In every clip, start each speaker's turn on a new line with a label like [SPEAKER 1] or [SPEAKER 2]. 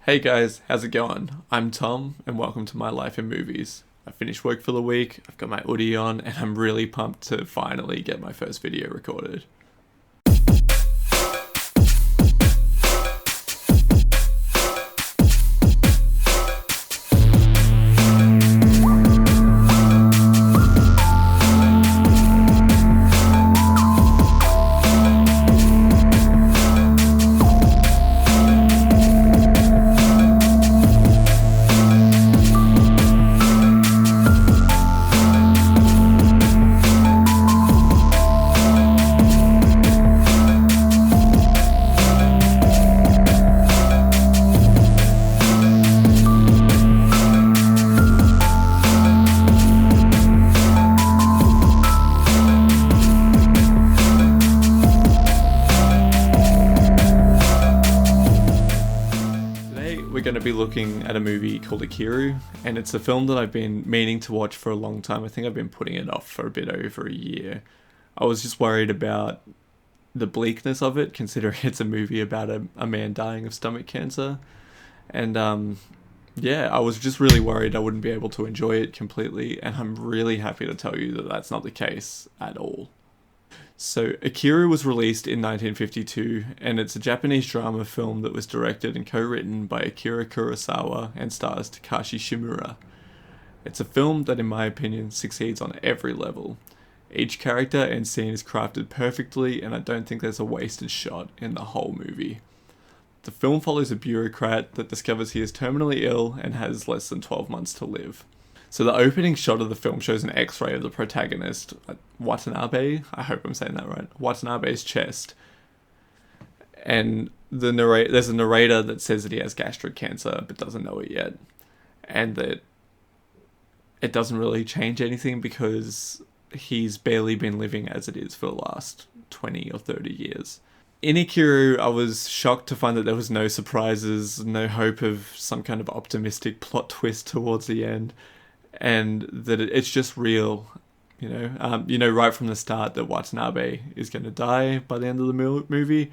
[SPEAKER 1] Hey guys, how's it going? I'm Tom, and welcome to My Life in Movies. I finished work for the week, I've got my hoodie on, and I'm really pumped to finally get my first video recorded. We're going to be looking at a movie called Ikiru, and it's a film that I've been meaning to watch for a long time. I think I've been putting it off for a bit over a year. I was just worried about the bleakness of it, considering it's a movie about a man dying of stomach cancer. And yeah, I was just really worried I wouldn't be able to enjoy it completely, and I'm really happy to tell you that that's not the case at all. So, Ikiru was released in 1952, and it's a Japanese drama film that was directed and co-written by Akira Kurosawa and stars Takashi Shimura. It's a film that, in my opinion, succeeds on every level. Each character and scene is crafted perfectly, and I don't think there's a wasted shot in the whole movie. The film follows a bureaucrat that discovers he is terminally ill and has less than 12 months to live. So the opening shot of the film shows an x-ray of the protagonist, Watanabe, I hope I'm saying that right, Watanabe's chest. And there's a narrator that says that he has gastric cancer but doesn't know it yet. And that it doesn't really change anything because he's barely been living as it is for the last 20 or 30 years. In Ikiru, I was shocked to find that there was no surprises, no hope of some kind of optimistic plot twist towards the end. And that it's just real, right from the start that Watanabe is going to die by the end of the movie.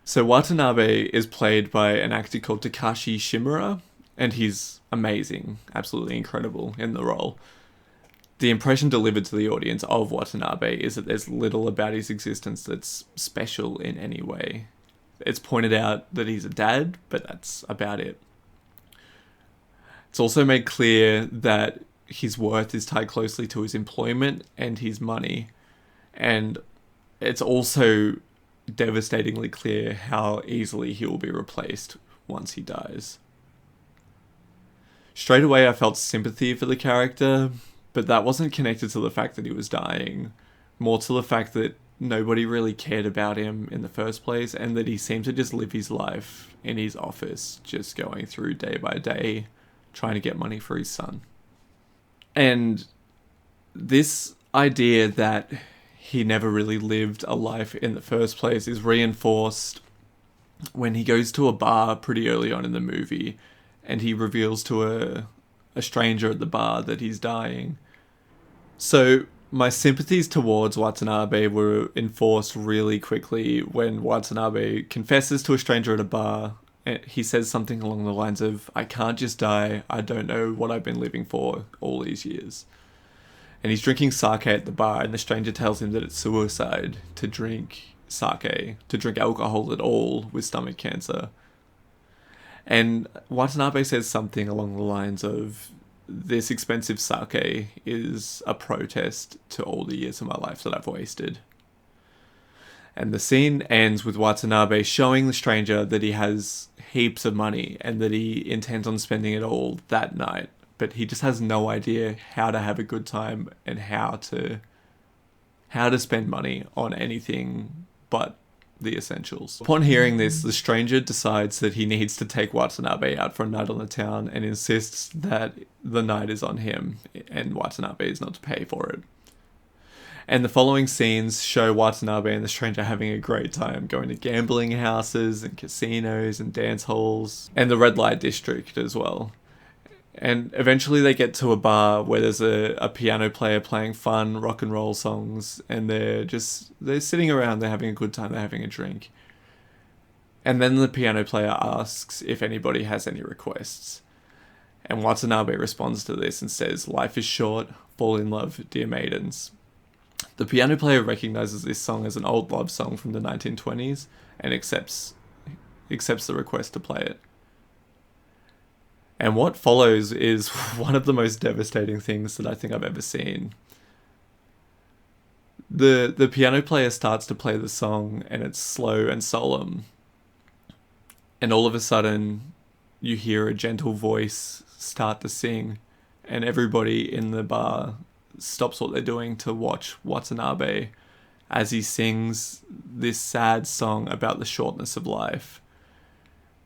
[SPEAKER 1] So Watanabe is played by an actor called Takashi Shimura, and he's amazing, absolutely incredible in the role. The impression delivered to the audience of Watanabe is that there's little about his existence that's special in any way. It's pointed out that he's a dad, but that's about it. It's also made clear that his worth is tied closely to his employment and his money. And it's also devastatingly clear how easily he will be replaced once he dies. Straight away, I felt sympathy for the character, but that wasn't connected to the fact that he was dying, more to the fact that nobody really cared about him in the first place, and that he seemed to just live his life in his office, just going through day by day, trying to get money for his son. And this idea that he never really lived a life in the first place is reinforced when he goes to a bar pretty early on in the movie, and he reveals to a stranger at the bar that he's dying. So my sympathies towards Watanabe were enforced really quickly when Watanabe confesses to a stranger at a bar. He says something along the lines of, "I can't just die, I don't know what I've been living for all these years." And he's drinking sake at the bar, and the stranger tells him that it's suicide to drink sake, to drink alcohol at all with stomach cancer. And Watanabe says something along the lines of, "This expensive sake is a protest to all the years of my life that I've wasted." And the scene ends with Watanabe showing the stranger that he has heaps of money and that he intends on spending it all that night. But he just has no idea how to have a good time and how to spend money on anything but the essentials. Upon hearing this, the stranger decides that he needs to take Watanabe out for a night on the town and insists that the night is on him and Watanabe is not to pay for it. And the following scenes show Watanabe and the stranger having a great time, going to gambling houses and casinos and dance halls, and the red light district as well. And eventually they get to a bar where there's a piano player playing fun rock and roll songs, and they're sitting around, they're having a good time, they're having a drink. And then the piano player asks if anybody has any requests. And Watanabe responds to this and says, "Life is short, fall in love, dear maidens." The piano player recognizes this song as an old love song from the 1920s and accepts the request to play it. And what follows is one of the most devastating things that I think I've ever seen. The piano player starts to play the song, and it's slow and solemn. And all of a sudden, you hear a gentle voice start to sing, and everybody in the bar stops what they're doing to watch Watanabe as he sings this sad song about the shortness of life.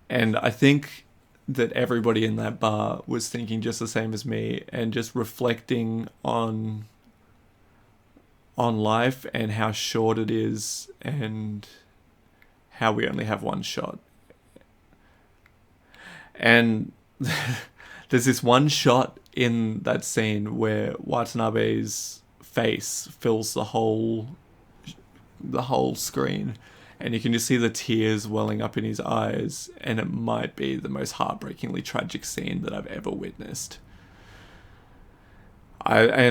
[SPEAKER 1] And I think that everybody in that bar was thinking just the same as me, and just reflecting on life and how short it is and how we only have one shot. And there's this one shot in that scene where Watanabe's face fills the whole screen, and you can just see the tears welling up in his eyes, and it might be the most heartbreakingly tragic scene that I've ever witnessed. I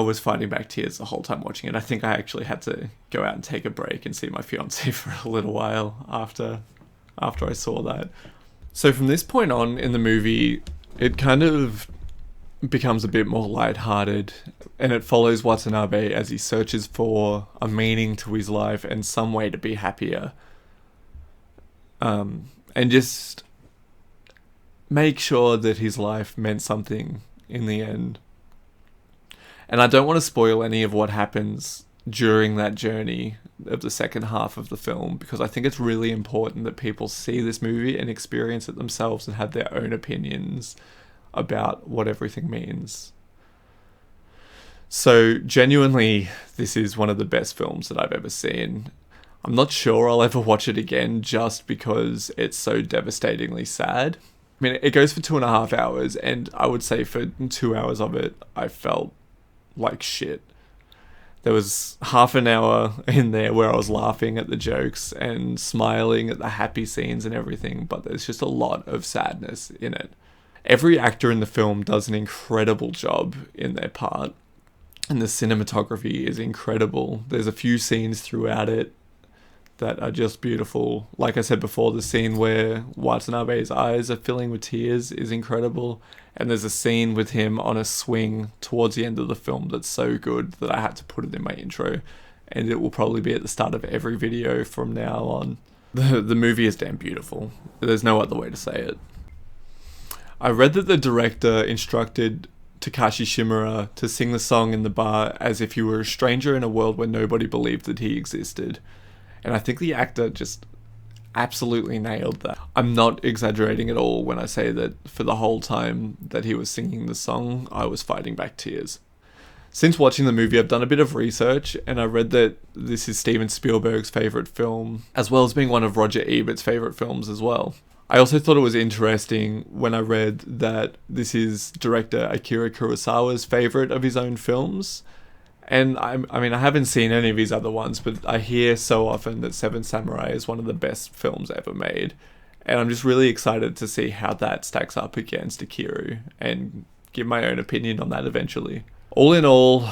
[SPEAKER 1] was fighting back tears the whole time watching it. I think I actually had to go out and take a break and see my fiance for a little while after I saw that. So from this point on in the movie, it kind of becomes a bit more lighthearted, and it follows Watanabe as he searches for a meaning to his life and some way to be happier. And just make sure that his life meant something in the end. And I don't want to spoil any of what happens during that journey of the second half of the film, because I think it's really important that people see this movie and experience it themselves and have their own opinions about what everything means. So genuinely, this is one of the best films that I've ever seen. I'm not sure I'll ever watch it again just because it's so devastatingly sad. I mean, it goes for 2.5 hours, and I would say for 2 hours of it, I felt like shit. There was half an hour in there where I was laughing at the jokes and smiling at the happy scenes and everything, but there's just a lot of sadness in it. Every actor in the film does an incredible job in their part, and the cinematography is incredible. There's a few scenes throughout it that are just beautiful. Like I said before, the scene where Watanabe's eyes are filling with tears is incredible. And there's a scene with him on a swing towards the end of the film that's so good that I had to put it in my intro. And it will probably be at the start of every video from now on. The movie is damn beautiful. There's no other way to say it. I read that the director instructed Takashi Shimura to sing the song in the bar as if he were a stranger in a world where nobody believed that he existed. And I think the actor just absolutely nailed that. I'm not exaggerating at all when I say that for the whole time that he was singing the song, I was fighting back tears. Since watching the movie, I've done a bit of research, and I read that this is Steven Spielberg's favourite film, as well as being one of Roger Ebert's favourite films as well. I also thought it was interesting when I read that this is director Akira Kurosawa's favourite of his own films. And I haven't seen any of his other ones, but I hear so often that Seven Samurai is one of the best films ever made. And I'm just really excited to see how that stacks up against Ikiru and give my own opinion on that eventually. All in all,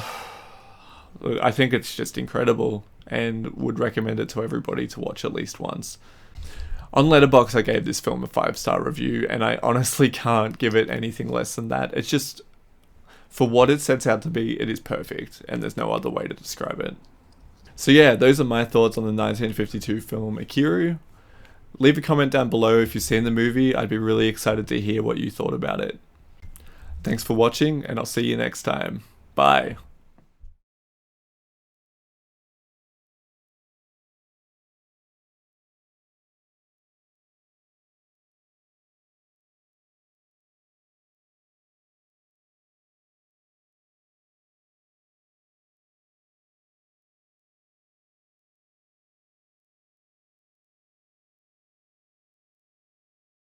[SPEAKER 1] I think it's just incredible and would recommend it to everybody to watch at least once. On Letterboxd, I gave this film a 5-star review, and I honestly can't give it anything less than that. It's just, for what it sets out to be, it is perfect, and there's no other way to describe it. So yeah, those are my thoughts on the 1952 film Ikiru. Leave a comment down below if you've seen the movie. I'd be really excited to hear what you thought about it. Thanks for watching, and I'll see you next time. Bye.